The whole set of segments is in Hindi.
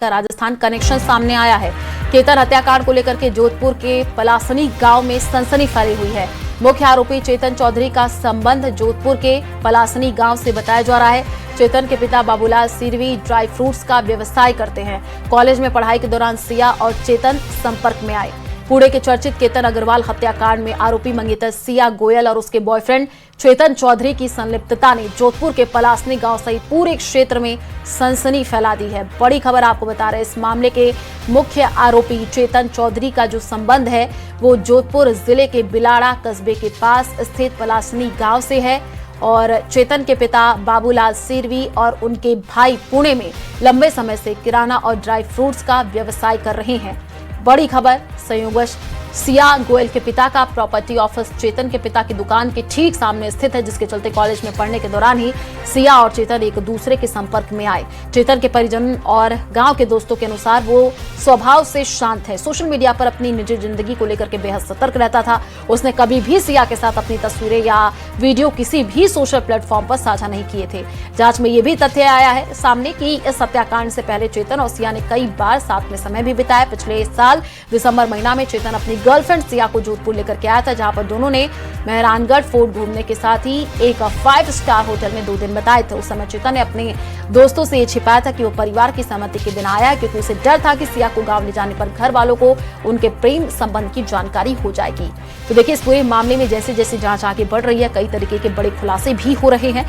का राजस्थान कनेक्शन सामने आया है। केतन हत्याकांड को लेकर के जोधपुर के पलासनी गांव में सनसनी फैली हुई है। मुख्य आरोपी चेतन चौधरी का संबंध जोधपुर के पलासनी गांव से बताया जा रहा है। चेतन के पिता बाबूलाल सिरवी ड्राई फ्रूट्स का व्यवसाय करते हैं। कॉलेज में पढ़ाई के दौरान सिया और चेतन संपर्क में आए। पुणे के चर्चित केतन अग्रवाल हत्याकांड में आरोपी मंगेतर सिया गोयल और उसके बॉयफ्रेंड चेतन चौधरी की संलिप्तता ने जोधपुर के पलासनी गांव सहित पूरे क्षेत्र में सनसनी फैला दी है। बड़ी खबर आपको बता रहे हैं, इस मामले के मुख्य आरोपी चेतन चौधरी का जो संबंध है वो जोधपुर जिले के बिलाड़ा कस्बे के पास स्थित पलासनी गांव से है और चेतन के पिता बाबूलाल सिरवी और उनके भाई पुणे में लंबे समय से किराना और ड्राई फ्रूट्स का व्यवसाय कर रहे हैं। बड़ी खबर, संयोगवश सिया गोयल के पिता का प्रॉपर्टी ऑफिस चेतन के पिता की दुकान के ठीक सामने स्थित है, जिसके चलते कॉलेज में पढ़ने के दौरान ही सिया और चेतन एक दूसरे के संपर्क में आए। चेतन के परिजन और गांव के दोस्तों के अनुसार वो स्वभाव से शांत है, सोशल मीडिया पर अपनी निजी जिंदगी को लेकर के बेहद सतर्क रहता था। उसने कभी भी सिया के साथ अपनी तस्वीरें या वीडियो किसी भी सोशल प्लेटफॉर्म पर साझा नहीं किए थे। जांच में ये भी तथ्य आया है सामने कि इस हत्याकांड से पहले चेतन और सिया ने कई बार साथ में समय भी बिताया। पिछले साल दिसंबर महीना में चेतन अपनी गर्लफ्रेंड सिया को जोधपुर लेकर के आया था, जहां पर दोनों ने मेहरानगढ़ फोर्ट घूमने के साथ ही एक 5 स्टार होटल में 2 दिन बिताए थे। उस समय चेतन ने अपने दोस्तों से ये छिपाया था कि वो परिवार की सहमति के बिना आया, क्योंकि उसे डर था कि सिया को गांव ले जाने पर घर वालों को उनके प्रेम संबंध की जानकारी हो जाएगी। तो देखिए, इस पूरे मामले में जैसे जैसे जांच आगे बढ़ रही है, कई तरीके के बड़े खुलासे भी हो रहे हैं।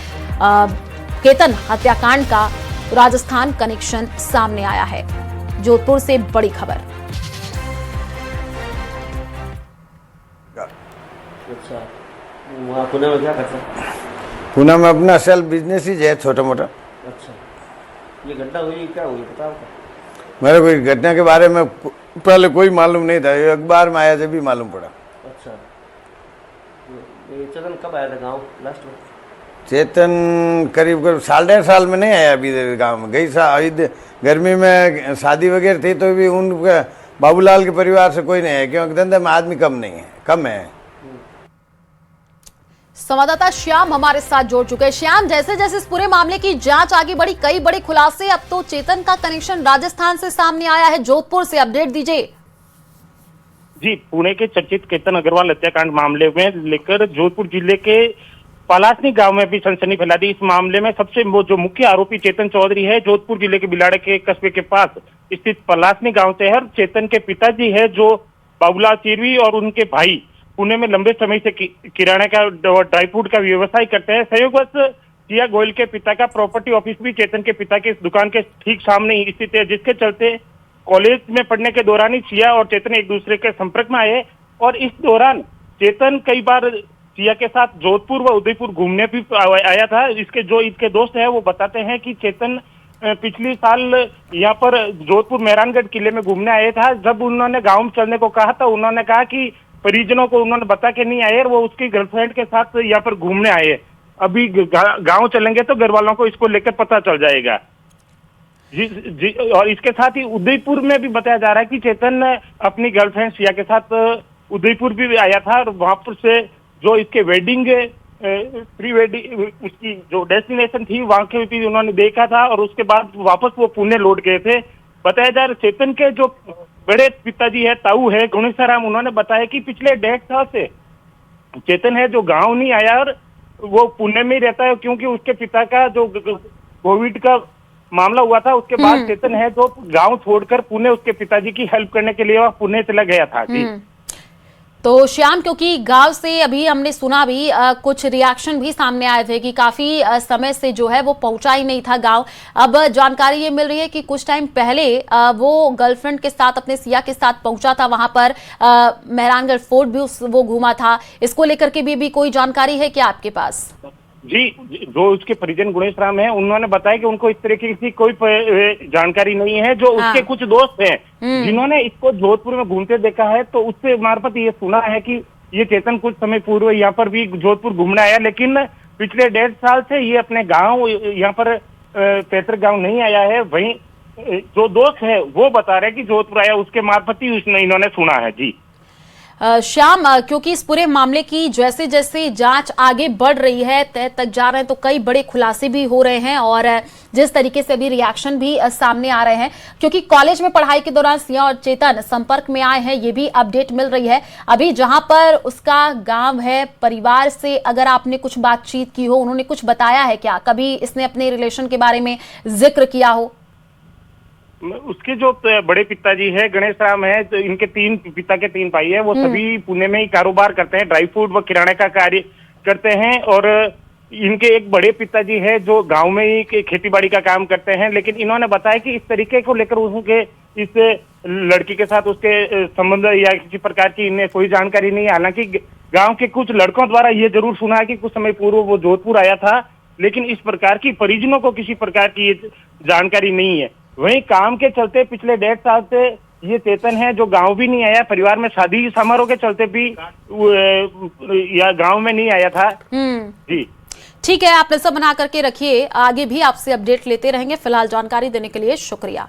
केतन हत्याकांड का राजस्थान कनेक्शन सामने आया है। जोधपुर से बड़ी खबर। अच्छा, वहाँ पुणे में क्या करते हैं? पुणे में अपना सेल्फ बिजनेस ही है, छोटा मोटा। अच्छा, ये घटना हुई क्या हुई बताओ? मेरे को इस घटना के बारे में पहले कोई मालूम नहीं था, ये अखबार में आया जब भी मालूम पड़ा। अच्छा, ये चेतन कब आया था गाँव लास्ट में? चेतन करीब 1.5 साल में नहीं आया अभी गांव में। गई गर्मी में शादी वगैरह थी तो भी उनके बाबूलाल के परिवार से कोई नहीं है, क्योंकि धंधे में आदमी कम है। संवाददाता श्याम हमारे साथ जोड़ चुके हैं। श्याम, जैसे जैसे इस पूरे मामले की जांच आगे बढ़ी, कई बड़े खुलासे, अब तो चेतन का कनेक्शन राजस्थान से सामने आया है। जोधपुर से अपडेट दीजिए। जी, पुणे के चर्चित केतन अग्रवाल हत्याकांड मामले में लेकर जोधपुर जिले के पलासनी गांव में भी सनसनी फैला दी। इस मामले में सबसे जो मुख्य आरोपी चेतन चौधरी है, जोधपुर जिले के बिलाड़े के कस्बे के पास स्थित पलासनी गांव से है। चेतन के पिताजी है जो बाबूलाल सिरवी और उनके भाई पुणे में लंबे समय से किराना का ड्राई फ्रूट का व्यवसाय करते हैं। संयोगवश सिया गोयल के पिता का प्रॉपर्टी ऑफिस भी चेतन के पिता के दुकान के ठीक सामने ही स्थित है, जिसके चलते कॉलेज में पढ़ने के दौरान ही सिया और चेतन एक दूसरे के संपर्क में आए और इस दौरान चेतन कई बार सिया के साथ जोधपुर व उदयपुर घूमने भी आया था। इसके दोस्त है वो बताते हैं कि चेतन पिछले साल यहाँ पर जोधपुर मेहरानगढ़ किले में घूमने आया था। जब उन्होंने गाँव में चलने को कहा तो उन्होंने कहा कि परिजनों को उन्होंने बता के नहीं आए, वो उसकी गर्लफ्रेंड के साथ यहाँ पर घूमने आए। अभी गांव चलेंगे तो घर वालों को इसको लेकर पता चल जाएगा। जी, और इसके साथ ही उदयपुर में भी बताया जा रहा है कि चेतन अपनी गर्लफ्रेंड सिया के साथ उदयपुर भी आया था और वहां पर से जो इसके वेडिंग प्री वेडिंग उसकी जो डेस्टिनेशन थी वहां के भी उन्होंने देखा था और उसके बाद वापस वो पुणे लौट गए थे। बताया जा रहा है चेतन के जो बड़े पिताजी है ताऊ है गणेशाराम, उन्होंने बताया कि पिछले 1.5 साल से चेतन है जो गांव नहीं आया और वो पुणे में ही रहता है, क्योंकि उसके पिता का जो कोविड का मामला हुआ था उसके बाद चेतन है जो गांव छोड़कर पुणे उसके पिताजी की हेल्प करने के लिए वह पुणे चला गया था। जी, तो श्याम, क्योंकि गांव से अभी हमने सुना भी कुछ रिएक्शन भी सामने आए थे कि काफी समय से जो है वो पहुंचा ही नहीं था गांव। अब जानकारी ये मिल रही है कि कुछ टाइम पहले वो गर्लफ्रेंड के साथ अपने सिया के साथ पहुंचा था, वहां पर मेहरानगढ़ फोर्ट भी वो घूमा था। इसको लेकर के भी कोई जानकारी है क्या आपके पास? जी, जो उसके परिजन गणेश राम है उन्होंने बताया कि उनको इस तरीके की कोई जानकारी नहीं है। जो उसके कुछ दोस्त हैं जिन्होंने इसको जोधपुर में घूमते देखा है, तो उससे मार्फत ये सुना है कि ये चेतन कुछ समय पूर्व यहाँ पर भी जोधपुर घूमने आया, लेकिन पिछले 1.5 साल से ये अपने गांव यहाँ पर पैतृक गांव नहीं आया है। वहीं जो दोस्त है वो बता रहे हैं कि जोधपुर आया, उसके मार्फत ही इन्होंने सुना है। जी, श्याम, क्योंकि इस पूरे मामले की जैसे जैसे जांच आगे बढ़ रही है, तह तक जा रहे हैं, तो कई बड़े खुलासे भी हो रहे हैं और जिस तरीके से अभी रिएक्शन भी सामने आ रहे हैं, क्योंकि कॉलेज में पढ़ाई के दौरान सिया और चेतन संपर्क में आए हैं, ये भी अपडेट मिल रही है। अभी जहां पर उसका गांव है, परिवार से अगर आपने कुछ बातचीत की हो, उन्होंने कुछ बताया है क्या? कभी इसने अपने रिलेशन के बारे में जिक्र किया हो? उसके जो बड़े पिताजी है गणेश राम है, तो इनके पिता के 3 भाई है, वो सभी पुणे में ही कारोबार करते हैं, ड्राई फ्रूट व किराने का कार्य करते हैं। और इनके एक बड़े पिताजी है जो गांव में ही खेतीबाड़ी का काम करते हैं। लेकिन इन्होंने बताया कि इस तरीके को लेकर उनके इस लड़की के साथ उसके संबंध या किसी प्रकार की इन्हें कोई जानकारी नहीं है। हालांकि गांव के कुछ लड़कों द्वारा ये जरूर सुना है कि कुछ समय पूर्व वो जोधपुर आया था, लेकिन इस प्रकार की परिजनों को किसी प्रकार की जानकारी नहीं है। वहीं काम के चलते पिछले 1.5 साल से ये चेतन है जो गांव भी नहीं आया, परिवार में शादी समारोह के चलते भी या गांव में नहीं आया था। जी ठीक है, आप नजर बना करके रखिए, आगे भी आपसे अपडेट लेते रहेंगे। फिलहाल जानकारी देने के लिए शुक्रिया।